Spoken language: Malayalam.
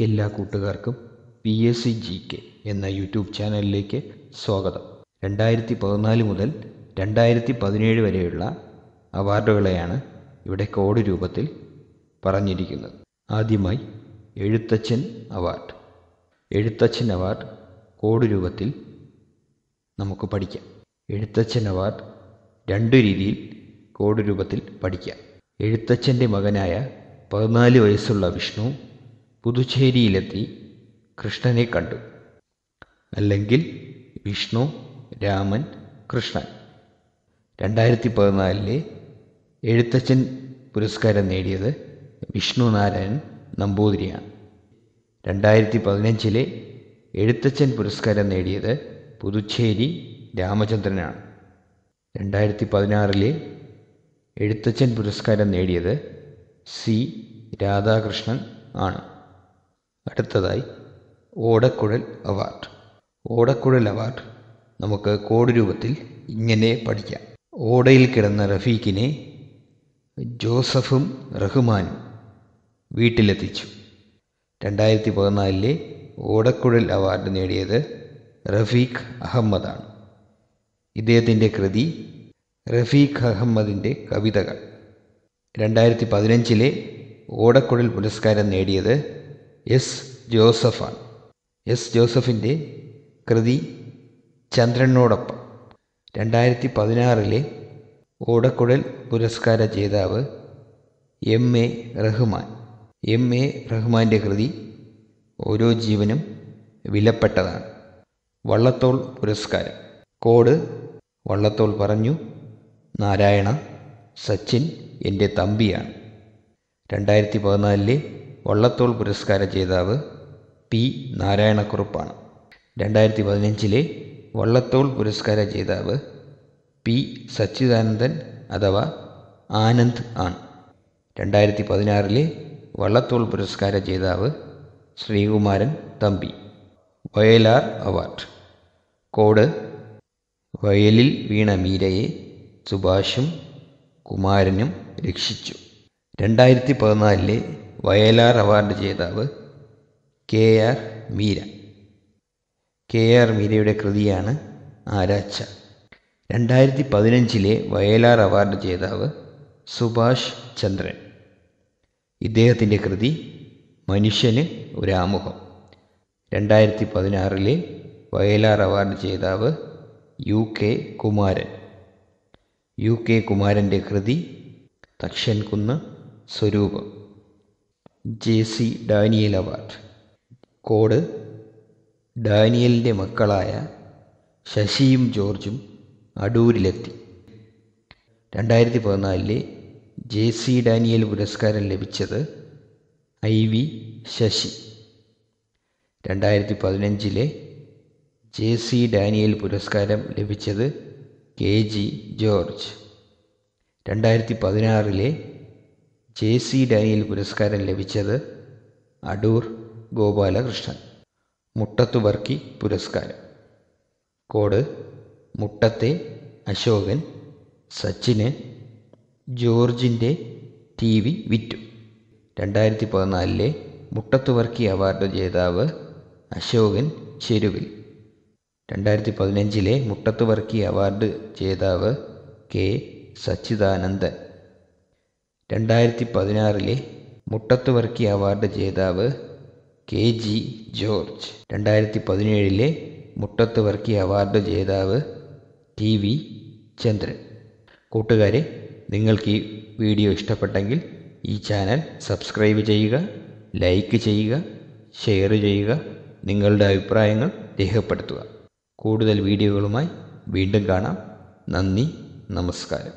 എല്ലാ കൂട്ടുകാർക്കും PSC GK എന്ന യൂട്യൂബ് ചാനലിലേക്ക് സ്വാഗതം. 2014 മുതൽ 2017 വരെയുള്ള അവാർഡുകളെയാണ് ഇവിടെ കോഡ് രൂപത്തിൽ പറഞ്ഞിരിക്കുന്നത്. ആദ്യമായി Ezhuthachan award. Ezhuthachan award code രൂപത്തിൽ നമുക്ക് പഠിക്കാം. എഴുത്തച്ഛൻ അവാർഡ് രണ്ട് രീതിയിൽ കോഡ് രൂപത്തിൽ പഠിക്കാം. എഴുത്തച്ഛൻ്റെ മകനായ 14 വയസ്സുള്ള വിഷ്ണു പുതുച്ചേരിയിലെത്തി കൃഷ്ണനെ കണ്ടു. അല്ലെങ്കിൽ വിഷ്ണു, രാമൻ, കൃഷ്ണൻ. 2014 എഴുത്തച്ഛൻ പുരസ്കാരം നേടിയത് വിഷ്ണു നാരായൺ നമ്പൂതിരിയാണ്. 2015 എഴുത്തച്ഛൻ പുരസ്കാരം നേടിയത് പുതുച്ചേരി രാമചന്ദ്രനാണ്. 2016 എഴുത്തച്ഛൻ പുരസ്കാരം നേടിയത് C. രാധാകൃഷ്ണൻ ആണ്. അടുത്തതായി ഓടക്കുഴൽ അവാർഡ്. ഓടക്കുഴൽ അവാർഡ് നമുക്ക് കോഡ് രൂപത്തിൽ ഇങ്ങനെ പഠിക്കാം. ഓടയിൽ കിടന്ന റഫീഖിനെ ജോസഫും റഹ്മാനും വീട്ടിലെത്തിച്ചു. 2014 ഓടക്കുഴൽ അവാർഡ് നേടിയത് റഫീഖ് അഹമ്മദാണ്. ഇദ്ദേഹത്തിൻ്റെ കൃതി റഫീഖ് അഹമ്മദിൻ്റെ കവിതകൾ. 2015 ഓടക്കുഴൽ പുരസ്കാരം നേടിയത് S. ജോസഫാണ്. S. ജോസഫിൻ്റെ കൃതി ചന്ദ്രനോടൊപ്പം. 2016 ഓടക്കുഴൽ പുരസ്കാര ജേതാവ് M.A. റഹ്മാൻ. M.A. റഹ്മാൻ്റെ കൃതി ഓരോ ജീവനും വിലപ്പെട്ടതാണ്. വള്ളത്തോൾ പുരസ്കാരം. കോഡ് വള്ളത്തോൾ പറഞ്ഞു, നാരായണ, സച്ചിൻ എൻ്റെ തമ്പിയാണ്. 2014 വള്ളത്തോൾ പുരസ്കാര ജേതാവ് P. നാരായണക്കുറുപ്പാണ്. 2015 വള്ളത്തോൾ പുരസ്കാര ജേതാവ് P. സച്ചിദാനന്ദൻ അഥവാ ആനന്ദ് ആണ്. 2016 വള്ളത്തോൾ പുരസ്കാര ജേതാവ് ശ്രീകുമാരൻ തമ്പി. വയലാർ അവാർഡ്. കോഡ് വയലിൽ വീണ മീരയെ സുഭാഷും കുമാരനും രക്ഷിച്ചു. 2014 വയലാർ അവാർഡ് ജേതാവ് K.R. മീര. K.R. മീരയുടെ കൃതിയാണ് ആരാച്ച. 2015 വയലാർ അവാർഡ് ജേതാവ് സുഭാഷ് ചന്ദ്രൻ. ഇദ്ദേഹത്തിൻ്റെ കൃതി മനുഷ്യന് ഒരാമുഖം. 2016 വയലാർ അവാർഡ് ജേതാവ് U.K. കുമാരൻ. U.K. കുമാരൻ്റെ കൃതി തക്ഷൻകുന്ന് സ്വരൂപം. J.C. Daniel award. കോഡ് ഡാനിയലിൻ്റെ മക്കളായ ശശിയും ജോർജും അടൂരിലെത്തി. 2014 J.C. ഡാനിയൽ പുരസ്കാരം ലഭിച്ചത് I.V. ശശി. 2015 J.C. ഡാനിയൽ പുരസ്കാരം ലഭിച്ചത് K.G. ജോർജ്. 2016 J.C. ഡാനിയൽ പുരസ്കാരം ലഭിച്ചത് അടൂർ ഗോപാലകൃഷ്ണൻ. മുട്ടത്ത് വർക്കി പുരസ്കാരം. കോഡ് മുട്ടത്തെ അശോകൻ സച്ചിന് ജോർജിൻ്റെ TV വിറ്റു. 2014 മുട്ടത്ത് വർക്കി അവാർഡ് ജേതാവ് അശോകൻ ചെരുവിൽ. 2015 മുട്ടത്ത് വർക്കി അവാർഡ് ജേതാവ് K. സച്ചിദാനന്ദൻ. 2016 മുട്ടത്ത് വർക്കി അവാർഡ് ജേതാവ് K.G. ജോർജ്. 2017 മുട്ടത്ത് വർക്കി അവാർഡ് ജേതാവ് TV ചന്ദ്രൻ. കൂട്ടുകാരെ, നിങ്ങൾക്ക് ഈ വീഡിയോ ഇഷ്ടപ്പെട്ടെങ്കിൽ ഈ ചാനൽ സബ്സ്ക്രൈബ് ചെയ്യുക, ലൈക്ക് ചെയ്യുക, ഷെയർ ചെയ്യുക, നിങ്ങളുടെ അഭിപ്രായങ്ങൾ രേഖപ്പെടുത്തുക. കൂടുതൽ വീഡിയോകളുമായി വീണ്ടും കാണാം. നന്ദി, നമസ്കാരം.